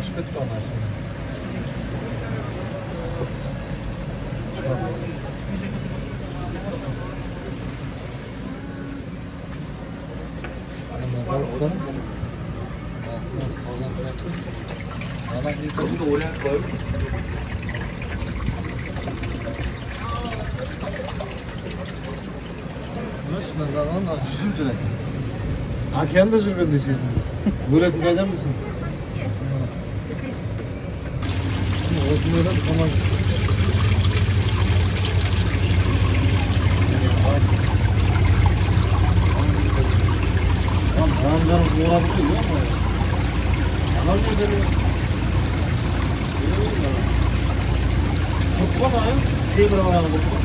Aşpet de onlar sonra. Balıkların sağlam bıraktım. Sağlam bir Kapı da oraya koy. nasıl lan lan şişim süre. Hakem de sürgün siz mi? Böyle kıkayacak mısın? Olsun öyle tamam. Tamam, paranlarım olabiliyor ama adam gönderiyor. Tutma da ayım, sevir bana bu.